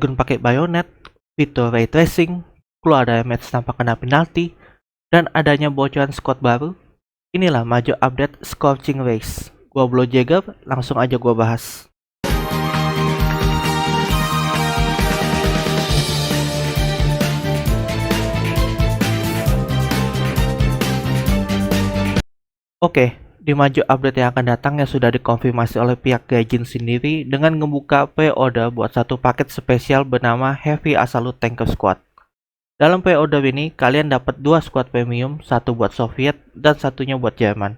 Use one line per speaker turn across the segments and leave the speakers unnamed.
shotgun pakai bayonet, fitur ray tracing, keluar dari match tanpa kena penalti, dan adanya bocoran squad baru. Inilah major update Scorching Race. Gua Blow Jagger, langsung aja gua bahas. Oke, di maju update yang akan datang yang sudah dikonfirmasi oleh pihak Gaijin sendiri dengan membuka pre-order buat satu paket spesial bernama Heavy Assault Tanker Squad. Dalam pre-order ini, kalian dapat 2 squad premium, satu buat Soviet dan satunya buat Jerman.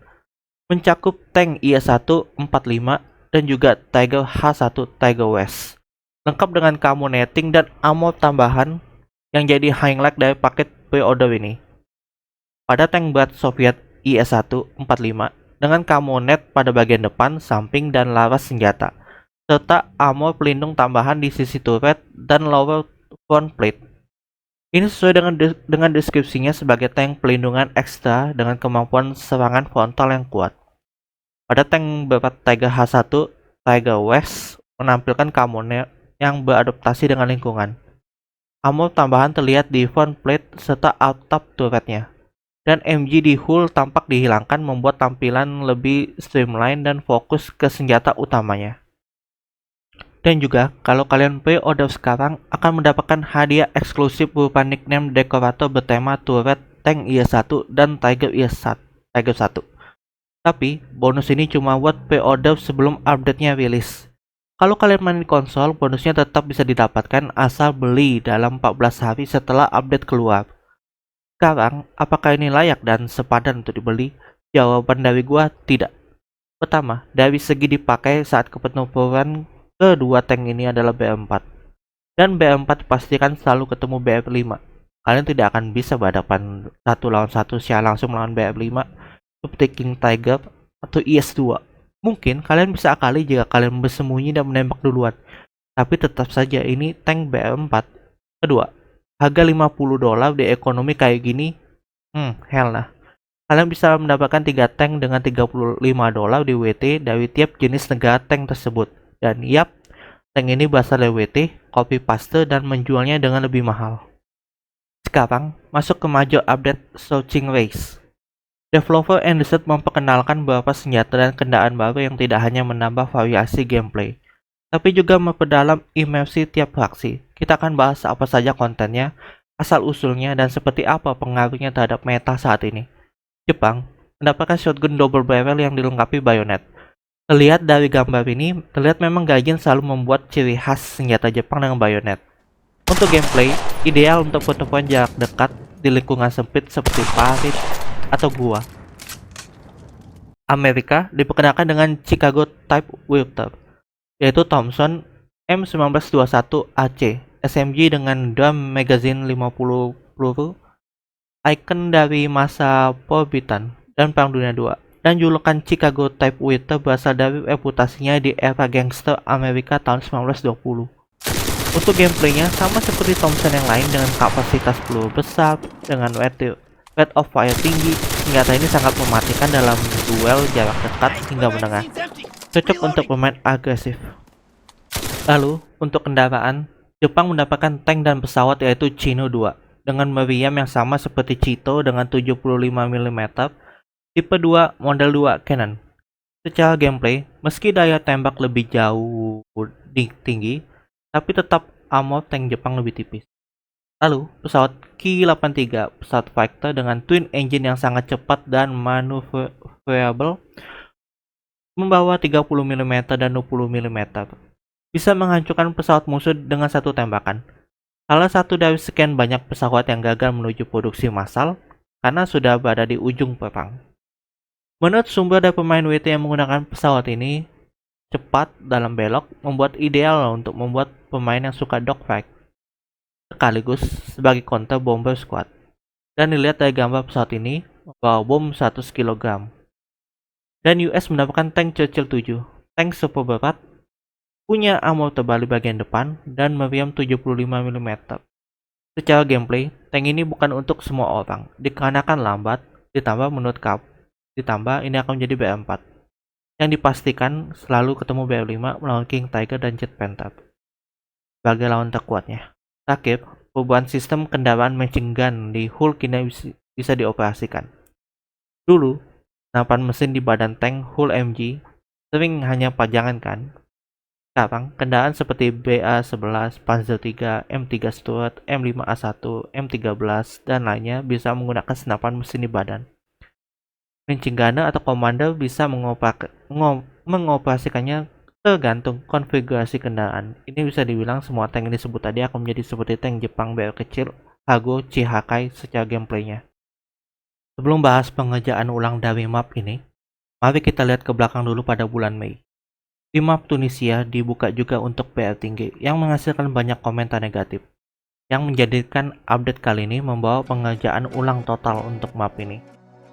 Mencakup tank IS-145 dan juga Tiger H1 Tiger West. Lengkap dengan camo netting dan ammo tambahan yang jadi highlight dari paket pre-order ini. Pada tank berat Soviet IS-145 dengan camo net pada bagian depan, samping, dan laras senjata, serta armor pelindung tambahan di sisi turret dan lower front plate. Ini sesuai dengan deskripsinya sebagai tank pelindungan ekstra dengan kemampuan serangan frontal yang kuat. Pada tank berat Tiger H1 Tiger West menampilkan camo net yang beradaptasi dengan lingkungan. Armor tambahan terlihat di front plate serta atap turretnya. Dan MG di hull tampak dihilangkan, membuat tampilan lebih streamline dan fokus ke senjata utamanya. Dan juga, kalau kalian pre-order sekarang, akan mendapatkan hadiah eksklusif berupa nickname dekorator bertema turret tank IS-1 dan Tiger IS-1. Tapi, bonus ini cuma buat pre-order sebelum update-nya rilis. Kalau kalian main di konsol, bonusnya tetap bisa didapatkan asal beli dalam 14 hari setelah update keluar. Sekarang, apakah ini layak dan sepadan untuk dibeli? Jawaban dari gua tidak. Pertama, dari segi dipakai saat kepenumpauan, kedua tank ini adalah BR4. Dan BR4 dipastikan selalu ketemu BR5. Kalian tidak akan bisa berhadapan satu lawan satu secara langsung melawan BR5 seperti King Tiger atau IS-2. Mungkin kalian bisa akali jika kalian bersembunyi dan menembak duluan. Tapi tetap saja ini tank BR4. Kedua, harga $50 di ekonomi kayak gini, hell nah. Kalian bisa mendapatkan 3 tank dengan $35 di WT dari tiap jenis negara tank tersebut. Dan yap, tank ini berasal dari WT, copy paste, dan menjualnya dengan lebih mahal. Sekarang, masuk ke major update Scorching Race. Developer Andesite memperkenalkan beberapa senjata dan kendaraan baru yang tidak hanya menambah variasi gameplay, tapi juga memperdalam imersi tiap faksi. Kita akan bahas apa saja kontennya, asal-usulnya, dan seperti apa pengaruhnya terhadap meta saat ini. Jepang mendapatkan shotgun double barrel yang dilengkapi bayonet. Terlihat dari gambar ini, terlihat memang Gaijin selalu membuat ciri khas senjata Jepang dengan bayonet. Untuk gameplay, ideal untuk pertempuran jarak dekat di lingkungan sempit seperti parit atau gua. Amerika diperkenalkan dengan Chicago Type Wielder, yaitu Thompson M1921 AC SMG dengan drum magazine 50 peluru, ikon dari masa Perbitan dan Perang Dunia II. Dan julukan Chicago Type Wielder berasal dari reputasinya di era gangster Amerika tahun 1920. Untuk gameplaynya sama seperti Thompson yang lain dengan kapasitas peluru besar dengan rate of fire tinggi. Senjata ini sangat mematikan dalam duel jarak dekat hingga menengah. Cocok untuk pemain agresif. Lalu, untuk kendaraan, Jepang mendapatkan tank dan pesawat yaitu Chino 2 dengan meriam yang sama seperti Chito dengan 75 mm, tipe 2 model 2 Cannon. Secara gameplay, meski daya tembak lebih jauh tinggi, tapi tetap armor tank Jepang lebih tipis. Lalu, pesawat Ki-83, pesawat fighter dengan twin engine yang sangat cepat dan maneuverable, membawa 30 mm dan 20 mm. Bisa menghancurkan pesawat musuh dengan satu tembakan. Salah satu dari sekian banyak pesawat yang gagal menuju produksi massal karena sudah berada di ujung perang. Menurut sumber dari pemain WT yang menggunakan pesawat ini, cepat dalam belok membuat ideal untuk membuat pemain yang suka dogfight, sekaligus sebagai counter bomber squad. Dan dilihat dari gambar pesawat ini, membawa bom 100 kg. Dan US mendapatkan tank Churchill 7, tank super berat, punya armor tebal di bagian depan, dan meriam 75 mm. Secara gameplay, tank ini bukan untuk semua orang, dikarenakan lambat, ditambah ini akan menjadi BR4, yang dipastikan selalu ketemu BR5 melawan King Tiger dan Jet Panther. sebagai lawan terkuatnya. Terakhir, perubahan sistem kendaraan machine gun di hull kini bisa dioperasikan. Dulu, senapan mesin di badan tank hull MG sering hanya pajangan kan? Sekarang, kendaraan seperti BA-11, Panzer III, M3 Stuart, M5A1, M13, dan lainnya bisa menggunakan senapan mesin di badan. Machine gunner atau commander bisa mengoperasikannya tergantung konfigurasi kendaraan. Ini bisa dibilang semua tank yang disebut tadi akan menjadi seperti tank Jepang BR kecil, Hago, Chihakai secara gameplaynya. Sebelum bahas pengerjaan ulang dari map ini, mari kita lihat ke belakang dulu pada bulan Mei. Di map Tunisia dibuka juga untuk PR tinggi yang menghasilkan banyak komentar negatif, yang menjadikan update kali ini membawa pengerjaan ulang total untuk map ini,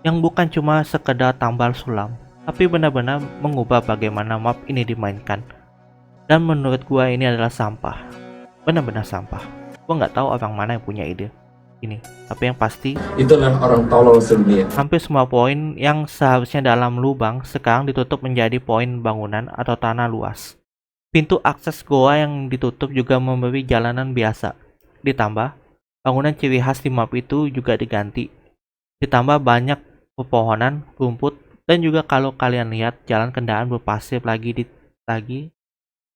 yang bukan cuma sekedar tambal sulam, tapi benar-benar mengubah bagaimana map ini dimainkan. Dan menurut gua ini adalah sampah, benar-benar sampah. Gua nggak tahu orang mana yang punya ide ini, tapi yang pasti
itulah orang tolol sedunia.
hampir semua poin yang seharusnya dalam lubang sekarang ditutup menjadi poin bangunan atau tanah luas. Pintu akses goa yang ditutup juga memberi jalanan biasa. Ditambah, bangunan ciri khas di map itu juga diganti. Ditambah banyak pepohonan, rumput, dan juga kalau kalian lihat jalan kendaraan berpasir lagi,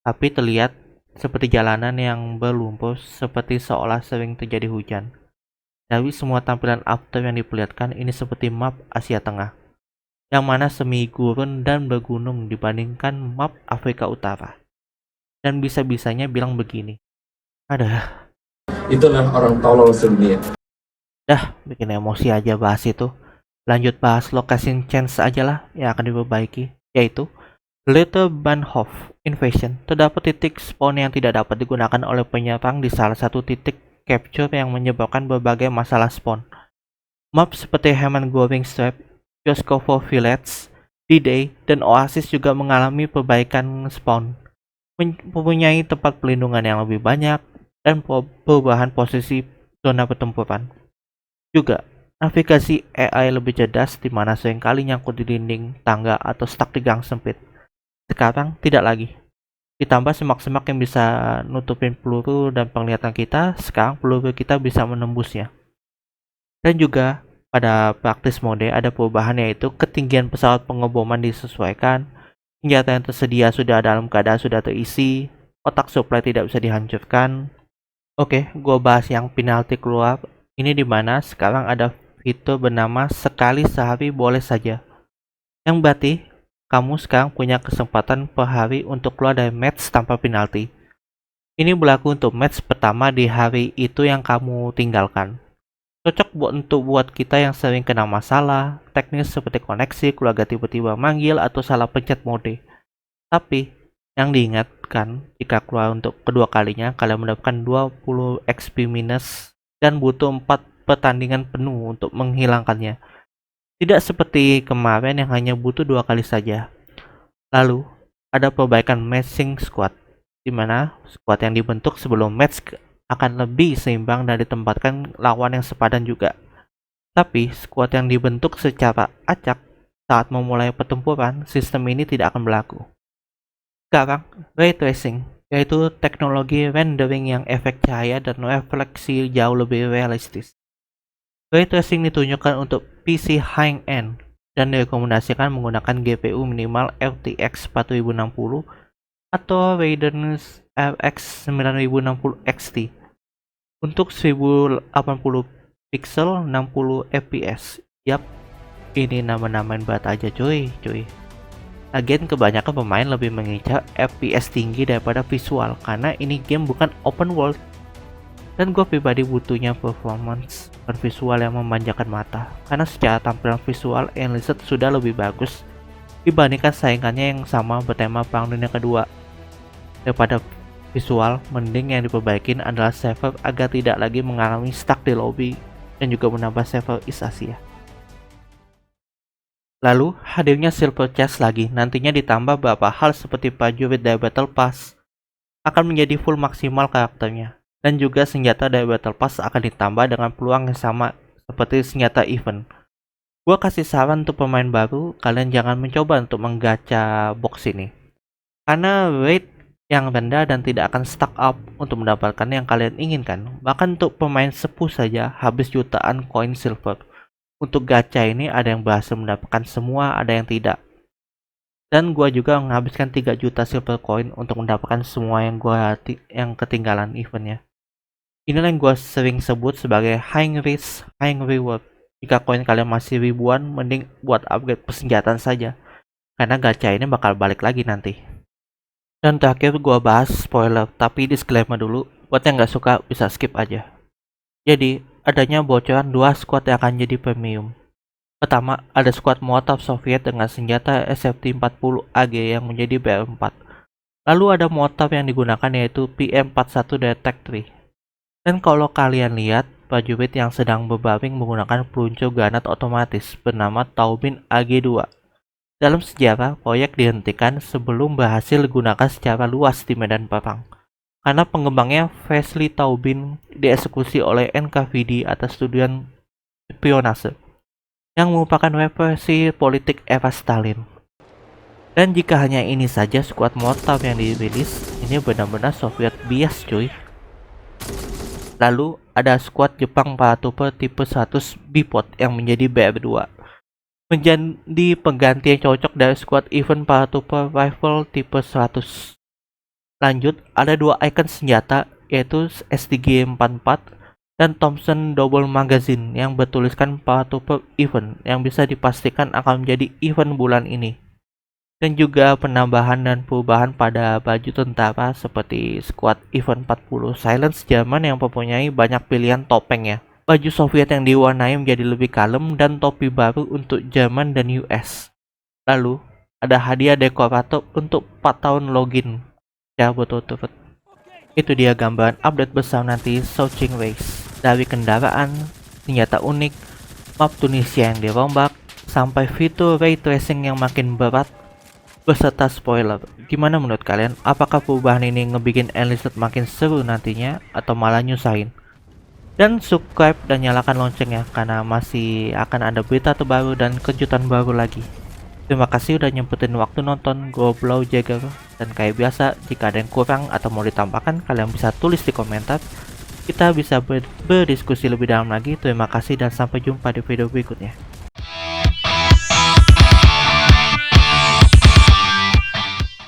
tapi terlihat seperti jalanan yang berlumpur seperti seolah sering terjadi hujan. Dari semua tampilan after yang diperlihatkan, ini seperti map Asia Tengah, yang mana semi gurun dan bergunung dibandingkan map Afrika Utara. Dan bisa-bisanya bilang begini, ada,
Itulah orang tolol sedunia.
dah bikin emosi aja bahas itu. Lanjut bahas location change aja lah yang akan diperbaiki, yaitu Little Bahnhof Invasion. Terdapat titik spawn yang tidak dapat digunakan oleh penyerang di salah satu titik capture yang menyebabkan berbagai masalah spawn. Map seperti Hermann Göring Strap, Yoskovo Village, D-Day, dan Oasis juga mengalami perbaikan spawn, mempunyai tempat pelindungan yang lebih banyak, dan perubahan posisi zona pertempuran. Juga, navigasi AI lebih cerdas di mana seringkali nyangkut di dinding, tangga, atau stuck di gang sempit. Sekarang tidak lagi. Ditambah semak-semak yang bisa nutupin peluru dan penglihatan kita, sekarang peluru kita bisa menembusnya. Dan juga pada praktis mode ada perubahan, yaitu ketinggian pesawat pengeboman disesuaikan, senjata yang tersedia sudah dalam keadaan sudah terisi, otak supply tidak bisa dihancurkan. Oke, gua bahas yang penalti keluar. Ini dimana sekarang ada fitur bernama sekali sehari boleh saja, yang berarti kamu sekarang punya kesempatan per hari untuk keluar dari match tanpa penalti. Ini berlaku untuk match pertama di hari itu yang kamu tinggalkan. Cocok buat kita yang sering kena masalah teknis seperti koneksi, keluarga tiba-tiba manggil, atau salah pencet mode. Tapi, yang diingatkan, jika keluar untuk kedua kalinya, kalian mendapatkan 20 XP minus dan butuh 4 pertandingan penuh untuk menghilangkannya. Tidak seperti kemarin yang hanya butuh 2 kali saja. Lalu, ada perbaikan matching squad, di mana squad yang dibentuk sebelum match akan lebih seimbang dan ditempatkan lawan yang sepadan juga. Tapi, squad yang dibentuk secara acak saat memulai pertempuran, sistem ini tidak akan berlaku. Sekarang, Ray Tracing, yaitu teknologi rendering yang efek cahaya dan refleksi jauh lebih realistis. Ray Tracing ditunjukkan untuk PC high-end dan direkomendasikan menggunakan GPU minimal RTX 4060 atau Radeon RX 9060 XT untuk 1080 pixel 60 fps. Yap, ini nama-namain berat aja cuy. Lagian kebanyakan pemain lebih mengincar FPS tinggi daripada visual karena ini game bukan open world. Dan gue pribadi butuhnya performance dan visual yang memanjakan mata, karena secara tampilan visual Enlisted sudah lebih bagus dibandingkan saingannya yang sama bertema Perang Dunia Kedua. Daripada visual, mending yang diperbaikin adalah server agar tidak lagi mengalami stuck di lobby dan juga menambah server East Asia. Lalu, hadirnya Silver Chest lagi, nantinya ditambah beberapa hal seperti prajurit dari Battle Pass akan menjadi full maksimal karakternya. Dan juga senjata dari Battle Pass akan ditambah dengan peluang yang sama seperti senjata event. Gua kasih saran untuk pemain baru, kalian jangan mencoba untuk menggacha box ini, karena rate yang rendah dan tidak akan stuck up untuk mendapatkan yang kalian inginkan. Bahkan untuk pemain sepuh saja habis jutaan koin silver. Untuk gacha ini ada yang berhasil mendapatkan semua, ada yang tidak. Dan gua juga menghabiskan 3 juta silver coin untuk mendapatkan semua yang ketinggalan eventnya. Inilah yang gua sering sebut sebagai high risk, high reward. Jika koin kalian masih ribuan, mending buat upgrade persenjataan saja. Karena gacha ini bakal balik lagi nanti. Dan terakhir gua bahas spoiler, tapi disclaimer dulu, buat yang nggak suka bisa skip aja. Jadi, adanya bocoran 2 squad yang akan jadi premium. Pertama, ada squad Molotov Soviet dengan senjata SFT-40 AG yang menjadi BR4. Lalu ada Molotov yang digunakan yaitu PM41 Detect 3. Dan kalau kalian lihat, prajurit yang sedang berbaring menggunakan peluncur granat otomatis bernama Taubin AG2. Dalam sejarah, proyek dihentikan sebelum berhasil digunakan secara luas di medan perang. Karena pengembangnya Vasily Taubin dieksekusi oleh NKVD atas tuduhan spionase, yang merupakan represi politik era Stalin. Dan jika hanya ini saja squad Molotov yang dirilis, ini benar-benar Soviet bias cuy. Lalu ada squad Jepang Paratrooper tipe 100 Bipod yang menjadi BR2. Menjadi pengganti yang cocok dari squad event Paratrooper Rifle tipe 100. Lanjut, ada 2 icon senjata yaitu STG-44 dan Thompson Double Magazine yang bertuliskan Paratrooper Event yang bisa dipastikan akan menjadi event bulan ini. Dan juga penambahan dan perubahan pada baju tentara seperti Squad Event 40 Silence Jerman yang mempunyai banyak pilihan topeng ya. Baju Soviet yang diwarnai menjadi lebih kalem dan topi baru untuk Jerman dan US. Lalu, ada hadiah dekorator untuk 4 tahun login. Ya betul-betul. Itu dia gambaran update besar nanti Searching Race. Dari kendaraan, senjata unik, map Tunisia yang dirombak, sampai fitur ray tracing yang makin berat, beserta spoiler. Gimana menurut kalian? Apakah perubahan ini ngebikin Enlisted makin seru nantinya atau malah nyusahin? Dan subscribe dan nyalakan loncengnya karena masih akan ada berita terbaru dan kejutan baru lagi. Terima kasih udah nyempetin waktu nonton Goblau Jagger. Dan kayak biasa, jika ada yang kurang atau mau ditambahkan, kalian bisa tulis di komentar. Kita bisa berdiskusi lebih dalam lagi. Terima kasih dan sampai jumpa di video berikutnya.